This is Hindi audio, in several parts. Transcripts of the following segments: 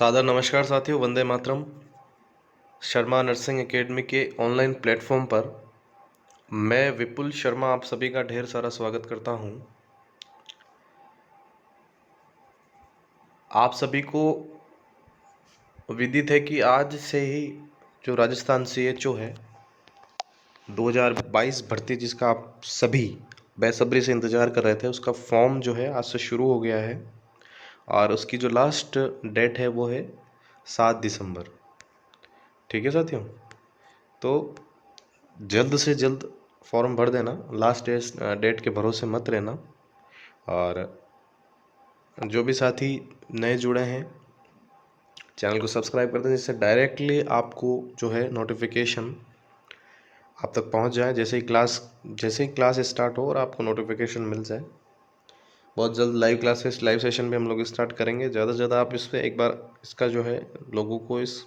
सादर नमस्कार साथियों, वंदे मातरम। शर्मा नर्सिंग एकेडमी के ऑनलाइन प्लेटफॉर्म पर मैं विपुल शर्मा आप सभी का ढेर सारा स्वागत करता हूं। आप सभी को विदित है कि आज से ही जो राजस्थान CHO है 2022 भर्ती, जिसका आप सभी बेसब्री से इंतज़ार कर रहे थे, उसका फॉर्म जो है आज से शुरू हो गया है और उसकी जो लास्ट डेट है वो है 7 दिसंबर। ठीक है साथियों, तो जल्द से जल्द फॉर्म भर देना, लास्ट डेट के भरोसे मत रहना। और जो भी साथी नए जुड़े हैं चैनल को सब्सक्राइब कर दें, जिससे डायरेक्टली आपको जो है नोटिफिकेशन आप तक पहुंच जाए जैसे ही क्लास स्टार्ट हो और आपको नोटिफिकेशन मिल जाए। बहुत जल्द लाइव सेशन भी हम लोग स्टार्ट करेंगे। ज़्यादा से ज़्यादा आप इस पर एक बार इसका जो है लोगों को इस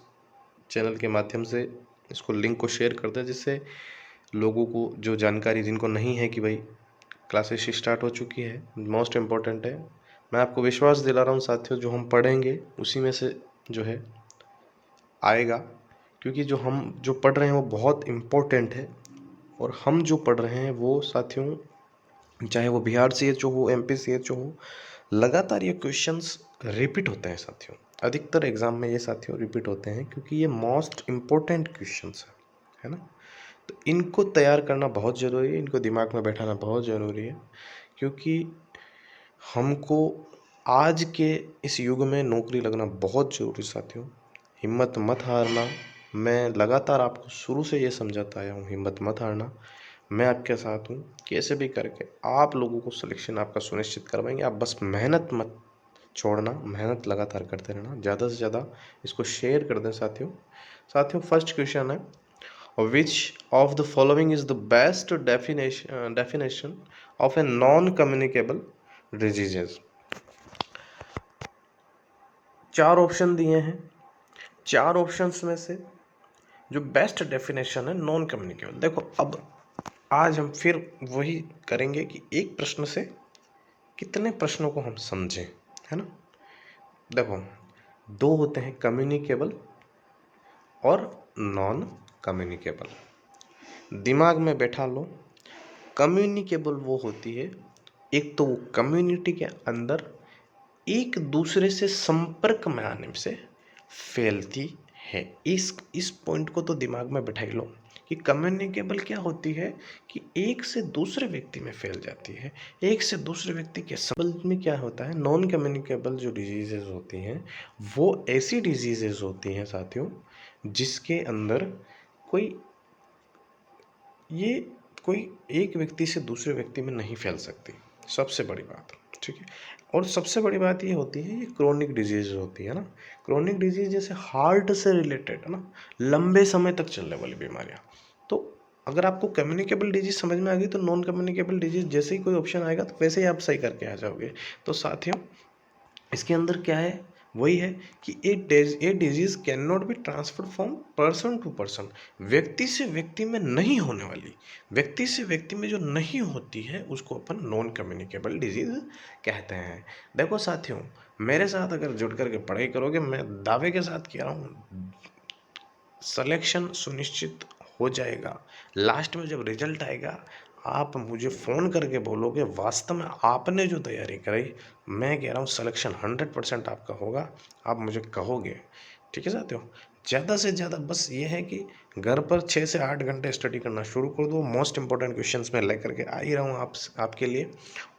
चैनल के माध्यम से इसको लिंक को शेयर कर दें, जिससे लोगों को जो जानकारी जिनको नहीं है कि भाई क्लासेस स्टार्ट हो चुकी है, मोस्ट इम्पॉर्टेंट है। मैं आपको विश्वास दिला रहा हूँ साथियों, जो हम पढ़ेंगे उसी में से जो है आएगा, क्योंकि जो हम जो पढ़ रहे हैं वो बहुत इम्पोर्टेंट है। और हम जो पढ़ रहे हैं वो साथियों, चाहे वो बिहार CHO हो, MP CHO हो, लगातार ये क्वेश्चंस रिपीट होते हैं साथियों। अधिकतर एग्जाम में ये साथियों रिपीट होते हैं, क्योंकि ये मोस्ट इम्पोर्टेंट क्वेश्चंस है ना। तो इनको तैयार करना बहुत ज़रूरी है, इनको दिमाग में बैठाना बहुत ज़रूरी है, क्योंकि हमको आज के इस युग में नौकरी लगना बहुत ज़रूरी साथियों। हिम्मत मत हारना। मैं लगातार आपको शुरू से ये समझाता आया हूँ, हिम्मत मत हारना। मैं आपके साथ हूँ, कैसे भी करके आप लोगों को सिलेक्शन आपका सुनिश्चित करवाएंगे। आप बस मेहनत मत छोड़ना, मेहनत लगातार करते रहना। ज़्यादा से ज़्यादा इसको शेयर कर दें साथियों। फर्स्ट क्वेश्चन है, which of the following is the best definition of a non-communicable diseases? चार ऑप्शन दिए हैं। चार ऑप्शंस में से जो बेस्ट डेफिनेशन है नॉन कम्युनिकेबल, देखो अब आज हम फिर वही करेंगे कि एक प्रश्न से कितने प्रश्नों को हम समझें, है ना। देखो, दो होते हैं, कम्युनिकेबल और नॉन कम्युनिकेबल। दिमाग में बैठा लो, कम्युनिकेबल वो होती है, एक तो वो कम्युनिटी के अंदर एक दूसरे से संपर्क में आने से फैलती है। इस पॉइंट को तो दिमाग में बैठा लो कि कम्युनिकेबल क्या होती है, कि एक से दूसरे व्यक्ति में फैल जाती है, एक से दूसरे व्यक्ति के संबंध में क्या होता है। नॉन कम्युनिकेबल जो डिजीजेज होती हैं वो ऐसी डिजीजेज होती हैं साथियों, जिसके अंदर कोई ये कोई एक व्यक्ति से दूसरे व्यक्ति में नहीं फैल सकती, सबसे बड़ी बात। ठीक है, और सबसे बड़ी बात ये होती है, ये क्रोनिक डिजीज होती है ना। क्रोनिक डिजीज जैसे हार्ट से रिलेटेड है ना, लंबे समय तक चलने वाली बीमारियां। तो अगर आपको कम्युनिकेबल डिजीज समझ में आ गई, तो नॉन कम्युनिकेबल डिजीज जैसे ही कोई ऑप्शन आएगा तो वैसे ही आप सही करके आ जाओगे। तो साथियों, इसके अंदर क्या है, वही है कि a disease can not be transferred from person to person. व्यक्ति से व्यक्ति में नहीं होने वाली, व्यक्ति से व्यक्ति में जो नहीं होती है, उसको अपन नॉन कम्युनिकेबल डिजीज कहते हैं। देखो साथियों, मेरे साथ अगर जुड़ करके पढ़ाई करोगे, मैं दावे के साथ कह रहा हूँ सिलेक्शन सुनिश्चित हो जाएगा। लास्ट में जब रिजल्ट आएगा, आप मुझे फ़ोन करके बोलोगे वास्तव में आपने जो तैयारी कराई, मैं कह रहा हूँ सिलेक्शन 100% आपका होगा, आप मुझे कहोगे। ठीक है साथियों, ज़्यादा से ज़्यादा बस ये है कि घर पर 6 से 8 घंटे स्टडी करना शुरू कर दो। मोस्ट इंपॉर्टेंट क्वेश्चंस मैं लेकर के आ ही रहा हूँ आपके लिए।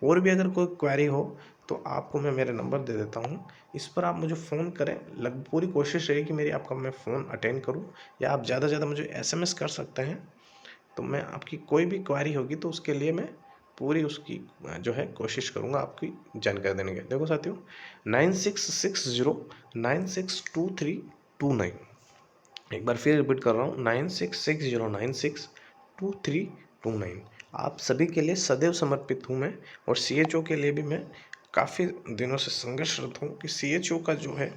और भी अगर कोई क्वेरी हो तो आपको मैं मेरे नंबर दे देता हूँ, इस पर आप मुझे फ़ोन करें। पूरी कोशिश रहेगी मेरी आपका मैं फ़ोन अटेंड करूँ, या आप ज़्यादा से ज़्यादा मुझे SMS कर सकते हैं। तो मैं आपकी कोई भी क्वेरी होगी तो उसके लिए मैं पूरी उसकी जो है कोशिश करूँगा आपकी जानकारी देने की। देखो साथियों, 9660962329। एक बार फिर रिपीट कर रहा हूँ, 9660962329। आप सभी के लिए सदैव समर्पित हूँ मैं। और CHO के लिए भी मैं काफ़ी दिनों से संघर्षरत हूँ कि CHO का जो है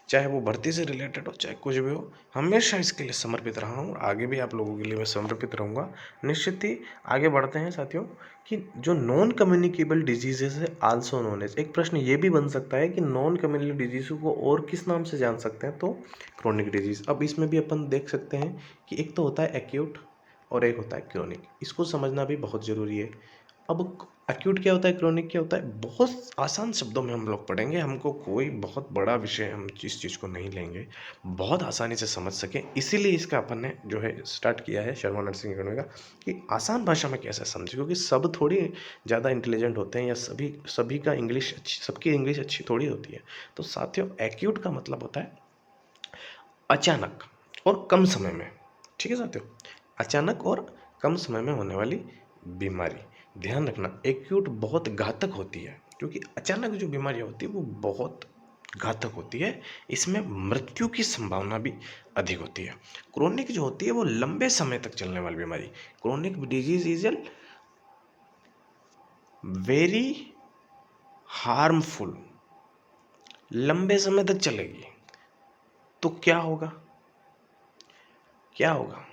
चाहे वो भर्ती से रिलेटेड हो, चाहे कुछ भी हो, हमेशा इसके लिए समर्पित रहा हूँ और आगे भी आप लोगों के लिए मैं समर्पित रहूँगा। निश्चित ही आगे बढ़ते हैं साथियों कि जो नॉन कम्युनिकेबल डिजीजेज है आल्सो नोन एज, एक प्रश्न ये भी बन सकता है कि नॉन कम्युनिकेबल डिजीज को और किस नाम से जान सकते हैं, तो क्रोनिक डिजीज। अब इसमें भी अपन देख सकते हैं कि एक तो होता है एक्यूट और एक होता है क्रोनिक, इसको समझना भी बहुत ज़रूरी है। अब एक्यूट क्या होता है, क्रोनिक क्या होता है, बहुत आसान शब्दों में हम लोग पढ़ेंगे, हमको कोई बहुत बड़ा विषय हम इस चीज़ को नहीं लेंगे, बहुत आसानी से समझ सकें, इसीलिए इसका अपन ने जो है स्टार्ट किया है शर्मा नर्सिंग एकेडमी का, कि आसान भाषा में कैसे समझे, क्योंकि सब थोड़ी ज़्यादा इंटेलिजेंट होते हैं या सभी का इंग्लिश अच्छी, सबकी इंग्लिश अच्छी थोड़ी होती है। तो साथियों एक्यूट का मतलब होता है अचानक और कम समय में, ठीक है साथियों, अचानक और कम समय में होने वाली बीमारी। ध्यान रखना एक्यूट बहुत घातक होती है, क्योंकि अचानक जो बीमारी होती है वो बहुत घातक होती है, इसमें मृत्यु की संभावना भी अधिक होती है। क्रोनिक जो होती है वो लंबे समय तक चलने वाली बीमारी, chronic disease is a very harmful, लंबे समय तक चलेगी। तो क्या होगा, क्या होगा,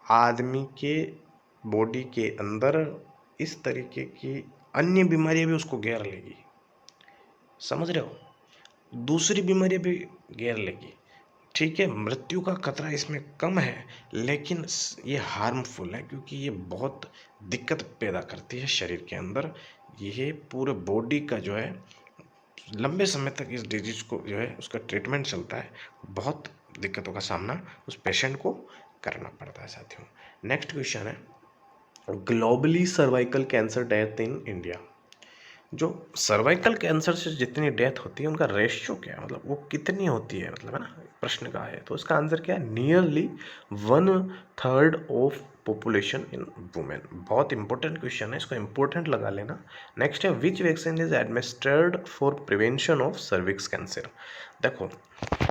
आदमी के बॉडी के अंदर इस तरीके की अन्य बीमारियां भी उसको घेर लेगी, समझ रहे हो, दूसरी बीमारियां भी घेर लेगी। ठीक है, मृत्यु का खतरा इसमें कम है, लेकिन ये हार्मफुल है, क्योंकि ये बहुत दिक्कत पैदा करती है शरीर के अंदर। ये पूरे बॉडी का जो है लंबे समय तक इस डिजीज को जो है उसका ट्रीटमेंट चलता है, बहुत दिक्कतों का सामना उस पेशेंट को करना पड़ता है साथियों। नेक्स्ट क्वेश्चन है, globally cervical cancer death in India. जो सर्वाइकल कैंसर से जितनी डेथ होती है उनका रेशियो क्या है, मतलब वो कितनी होती है, मतलब है ना, प्रश्न का है, तो इसका आंसर क्या है, nearly 1/3 of population in women. बहुत इंपॉर्टेंट क्वेश्चन है, इसको इंपॉर्टेंट लगा लेना। नेक्स्ट है, विच vaccine is administered for prevention of cervix cancer. देखो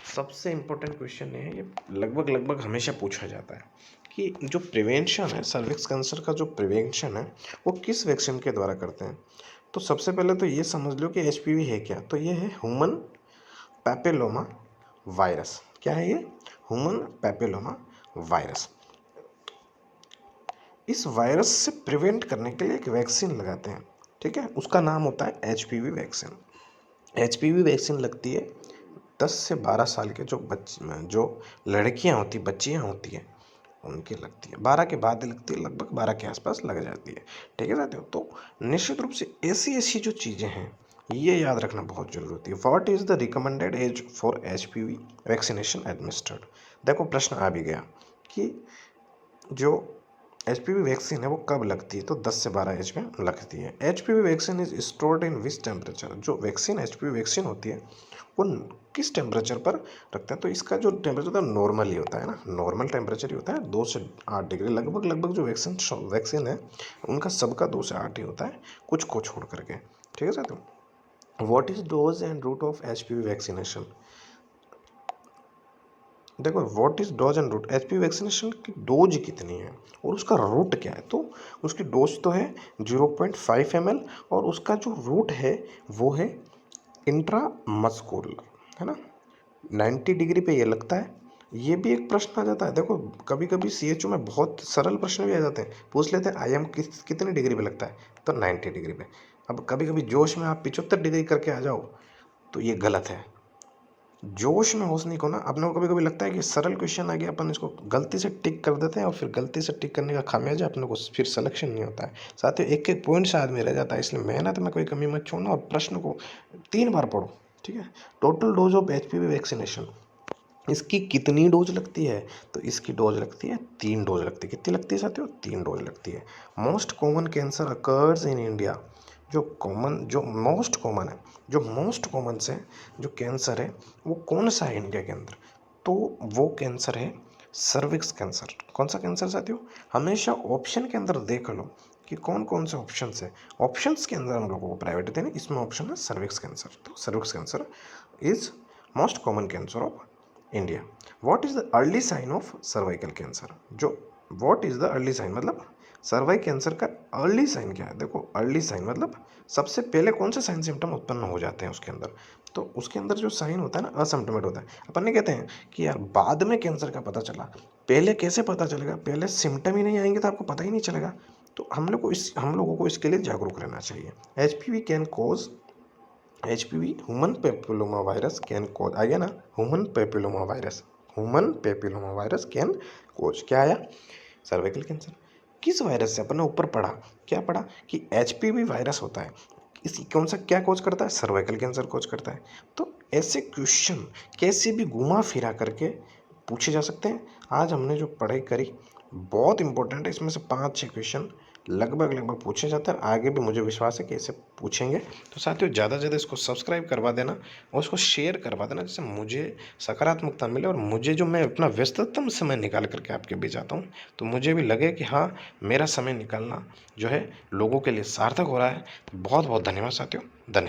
सबसे इंपॉर्टेंट क्वेश्चन है ये, लगभग हमेशा पूछा जाता है कि जो प्रिवेंशन है सर्विक्स कैंसर का, जो प्रिवेंशन है वो किस वैक्सीन के द्वारा करते हैं। तो सबसे पहले तो ये समझ लो कि एचपीवी है क्या, तो ये है ह्यूमन पैपिलोमा वायरस। क्या है ये, ह्यूमन पैपिलोमा वायरस। इस वायरस से प्रिवेंट करने के लिए एक वैक्सीन लगाते हैं, ठीक है, उसका नाम होता है एचपीवी वैक्सीन। एचपीवी वैक्सीन लगती है 10 से 12 साल के जो लड़कियां होती, बच्चियां होती हैं उनकी लगती है, 12 के बाद लगती है, लगभग 12 के आसपास लग जाती है, ठीक है साथियों। तो निश्चित रूप से ऐसी ऐसी जो चीज़ें हैं ये याद रखना बहुत जरूरी होती है। What is the recommended age for HPV vaccination administered. देखो प्रश्न आ भी गया कि जो एचपीवी वैक्सीन है वो कब लगती है, तो 10 से 12 एज में लगती है। HPV vaccine is stored in which temperature. जो वैक्सीन एचपीवी वैक्सीन होती है वो किस टेम्परेचर पर रखते हैं, तो इसका जो टेम्परेचर होता है नॉर्मल ही होता है ना, नॉर्मल टेम्परेचर ही होता है, 2 से 8 डिग्री लगभग जो वैक्सीन है उनका सबका 2 से 8 ही होता है, कुछ को छोड़ करके, ठीक है साथियों। What is dose and route of HPV vaccination. देखो what is dose and route, HPV vaccination की डोज कितनी है और उसका रूट क्या है, तो उसकी डोज तो है 0.5 ml और उसका जो रूट है वो है इंट्रामस्कुलर, है ना, 90 डिग्री पे ये लगता है। ये भी एक प्रश्न आ जाता है, देखो कभी कभी सीएचओ में बहुत सरल प्रश्न भी आ जाते हैं, पूछ लेते हैं आईएम कितने डिग्री पे लगता है, तो 90 डिग्री पे। अब कभी कभी जोश में आप 75 डिग्री करके आ जाओ तो ये गलत है। जोश में होश नहीं खोना। अपने को कभी कभी लगता है कि सरल क्वेश्चन आ गया, अपन इसको गलती से टिक कर देते हैं और फिर गलती से टिक करने का खामियाजा अपने को फिर सिलेक्शन नहीं होता है। साथ ही एक एक पॉइंट से आदमी रह जाता है, इसलिए मेहनत में कोई कमी मत छोड़ना और प्रश्न को 3 बार पढ़ो, ठीक है। Total dose of HPV vaccination, इसकी कितनी डोज लगती है, तो इसकी डोज लगती है 3 डोज लगती है। कितनी लगती है साथियों, 3 डोज लगती है। Most common cancer occurs in India. जो मोस्ट कॉमन से जो कैंसर है वो कौन सा है इंडिया के अंदर, तो वो कैंसर है सर्विक्स कैंसर। कौन सा कैंसर साथियों, हमेशा ऑप्शन के अंदर देख लो कि कौन कौन से ऑप्शन है, ऑप्शंस के अंदर हम लोगों को प्रायोरिटी देनी, इसमें ऑप्शन है सर्विक्स कैंसर। तो cervix cancer is most common cancer of India. What is the early sign of cervical cancer. जो what is the early sign मतलब सर्वाइकल कैंसर का अर्ली साइन क्या है? देखो अर्ली साइन मतलब सबसे पहले कौन से साइन सिम्टम उत्पन्न हो जाते हैं उसके अंदर, तो उसके अंदर जो साइन होता है ना असिम्प्टोमेटिक होता है। अपन ने कहते हैं कि यार बाद में कैंसर का पता चला, पहले कैसे पता चलेगा? पहले सिम्टम ही नहीं आएंगे तो आपको पता ही नहीं चलेगा। तो हम लोगों को इसके लिए जागरूक रहना चाहिए। HPV can cause HPV human papilloma virus can cause, आ गया ना, human papilloma virus can cause, क्या आया? Cervical cancer. किस वायरस से? अपन ने ऊपर पढ़ा, क्या पढ़ा कि एचपीवी वायरस होता है, इसी कौन सा क्या कॉज करता है? सर्वाइकल कैंसर कॉज करता है। तो ऐसे क्वेश्चन कैसे भी घुमा फिरा करके पूछे जा सकते हैं। आज हमने जो पढ़ाई करी बहुत इंपॉर्टेंट है, इसमें से 5-6 क्वेश्चन लगभग पूछे जाते हैं। आगे भी मुझे विश्वास है कि ऐसे पूछेंगे। तो साथियों ज़्यादा से ज़्यादा इसको सब्सक्राइब करवा देना और उसको शेयर करवा देना, जिससे मुझे सकारात्मकता मिले और मुझे जो मैं अपना व्यस्ततम समय निकाल करके आपके बीच आता हूँ तो मुझे भी लगे कि हाँ मेरा समय निकालना जो है लोगों के लिए सार्थक हो रहा है। बहुत बहुत धन्यवाद साथियों, धन्यवाद।